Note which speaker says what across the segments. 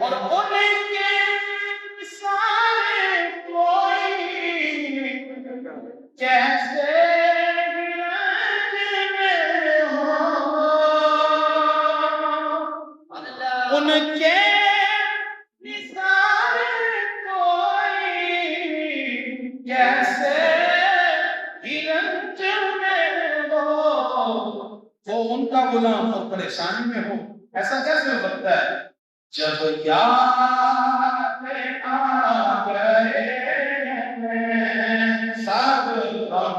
Speaker 1: और उनके सारे कोई कैसे उनके निसारे कोई कैसे हिरंज में हो, वो उनका गुलाम और परेशानी में हो, ऐसा कैसे हो सकता है? जब याद आ गए सब गम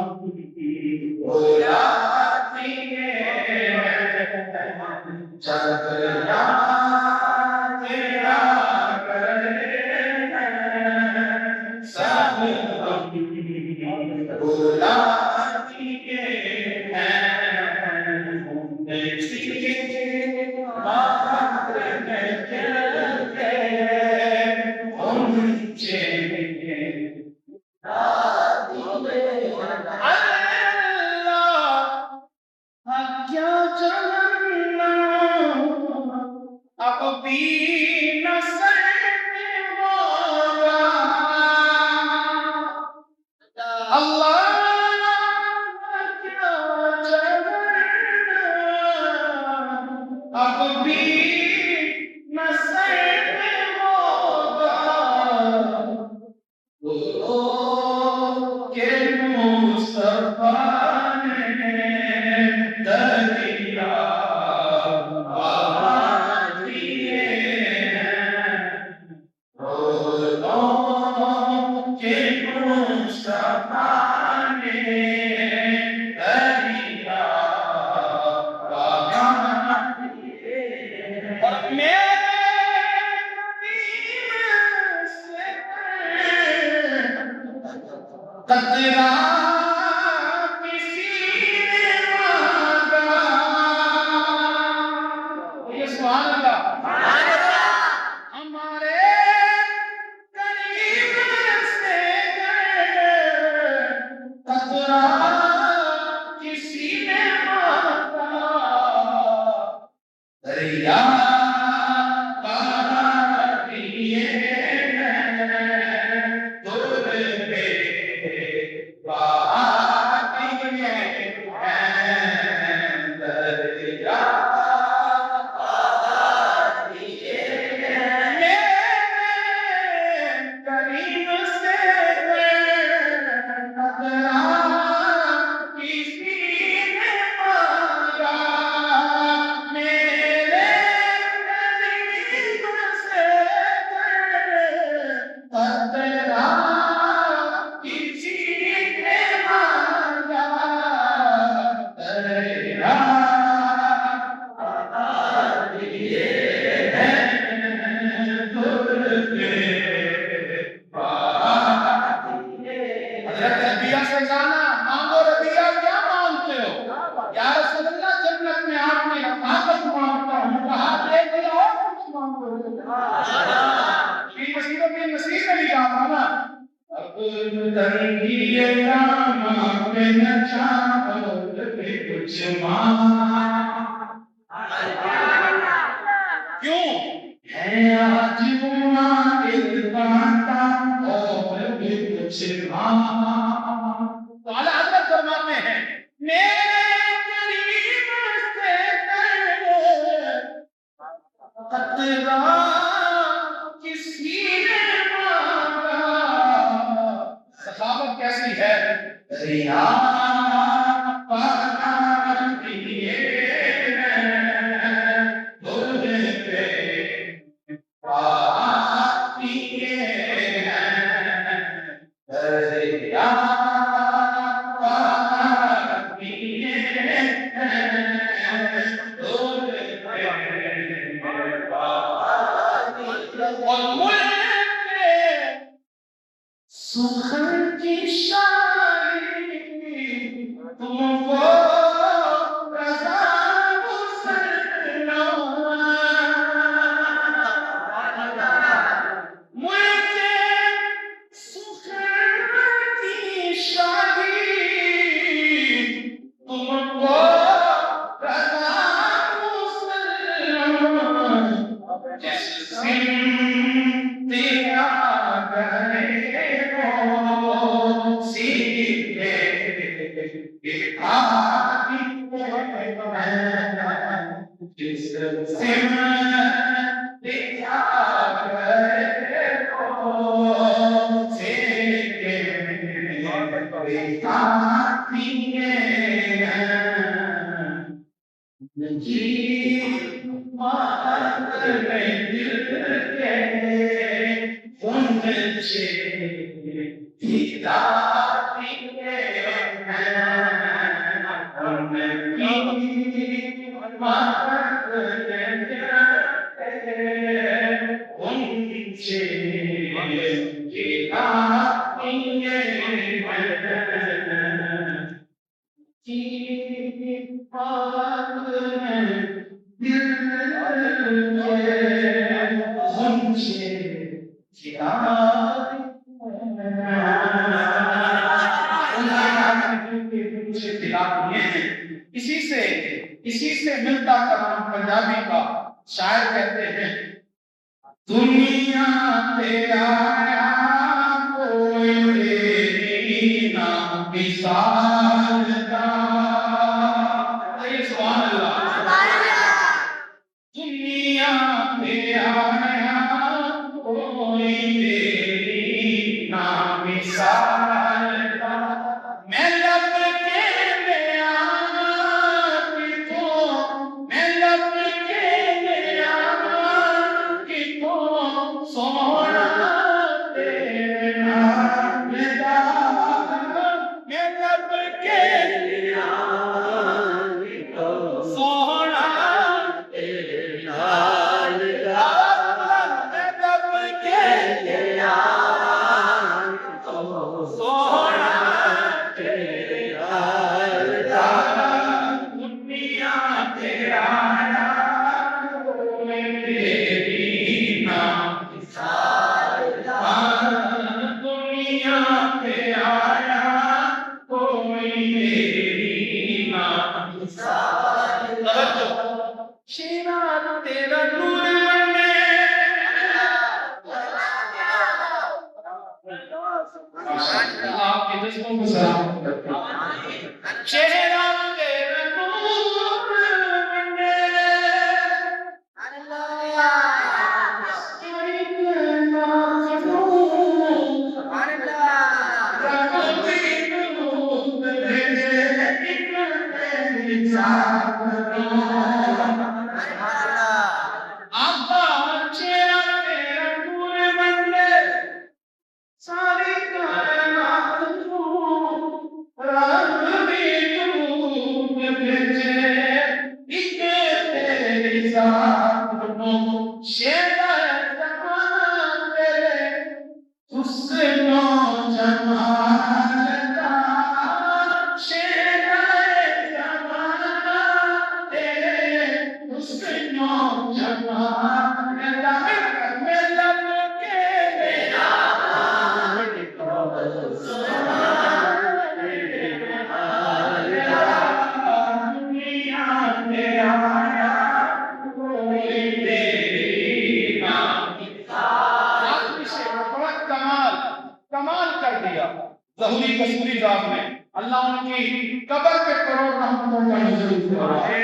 Speaker 1: भुलाती है, जब याद आ गए सब गम भुलाती है, क्या जानना अब भी न सहने होगा, अल्लाह क्या जानना अब भी न सहने होगा, के मुस्तफा ने दरिया बहा दिए हैं, के मुस्तफा ने दरिया बहा दिए हैं, और मेरे कतरा किसी ने मांगा, ये सुभान अल्लाह, हमारे करीब से कतरा किसी ने मांगा, दरिया क्यों है आज और भी कुछ तो आला हज़रत फरमाते हैं, मेरे करीब से कतरा किसी ने मांगा, सखावत कैसी है, दरिया सुखन की शायरी तुमको रज़ा मुसलमान, मुझे सुखन की शायरी तुमको रज़ा मुसलमान, सिमटिया करे वो सीधे आती जिस सिमटिया करे वो सीधे आती जी मारे दिल के उनसे दीदारी के उनकी मारे दिल के उनसे दीदारी इसी से मिलता कलाम पंजाबी का शायर कहते हैं दुनिया पे आया कोई तेरी ना मिसाल का सुभान अल्लाह दुनिया पे आया कोई तेरी ना मिसाल का मैं लब के ले आना मैं लब के ले आना कि तो सोना तेरा मेरा मैं लब के ले आना कि तो सोना तेरा मेरा मैं लब के ले आना कि तो सोना दुनिया तेरा तेरी ना दुनिया पे आया कोई तेरी ना शेरा तेरा नूर बने आपके दोस्तों को सलाम चेहरा तेरा नूर बने सारी कायनात कमाल कर दिया ज़हूरी कसूरी साहब ने। अल्लाह उनकी कब्र पे करोड़ रहमतों का नुज़ूल फरमाए।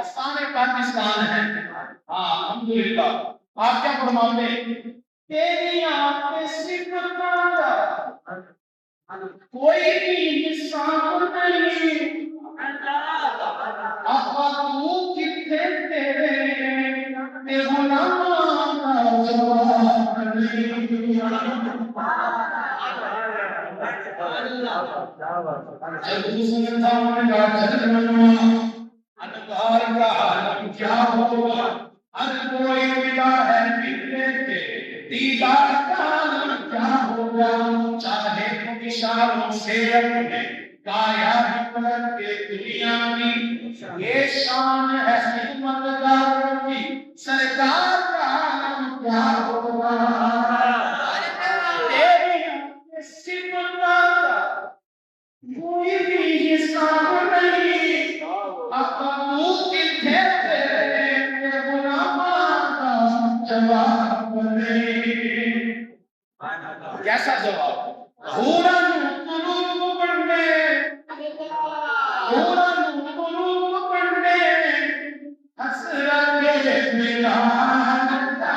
Speaker 1: आस्ताने पाकिस्तान है। हाँ अल्हम्दुलिल्लाह। आप क्या फरमाते हैं? तेरी आंखें सिकंदरा कोई भी हिसाब नहीं अब्बा तू किथे तेरे ते गुलामां दा जवाब नहीं जब सुनता का जन्म अनकार का आलम क्या होगा हर कोई मिला है मिलने के दीदार का आलम क्या होगा चाहे तो इशारों से अपने काया पलट के दुनिया की ये शान है हिम्मतदारों की सरकार का आलम क्या होगा कोई भी हिसाब नहीं अब तू किथे तेरे गुलामां दा कैसा जवाब? हुरन कुलूब बनने, हुरन कुलूब बनने, हसरत मिलान दा,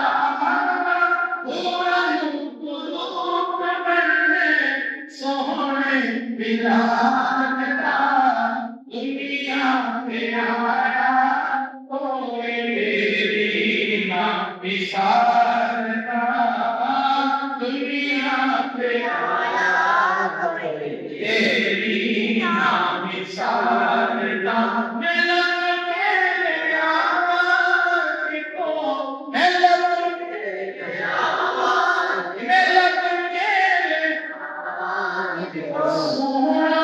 Speaker 1: हुरन कुलूब बनने, सोहने मिलान दा, दुनिया में आया कोई तेरी ना मिसाल दा, दुनिया पे आया कोई तेरी ना मिसाल दा, मिलन के आवाज़ को, मिलन के आवाज़, मिलन के आवाज़ को सुना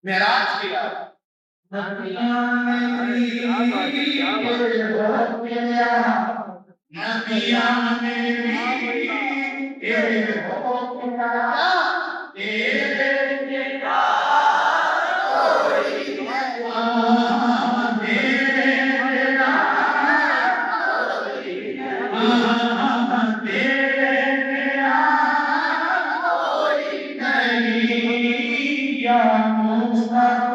Speaker 1: मेराज की रात या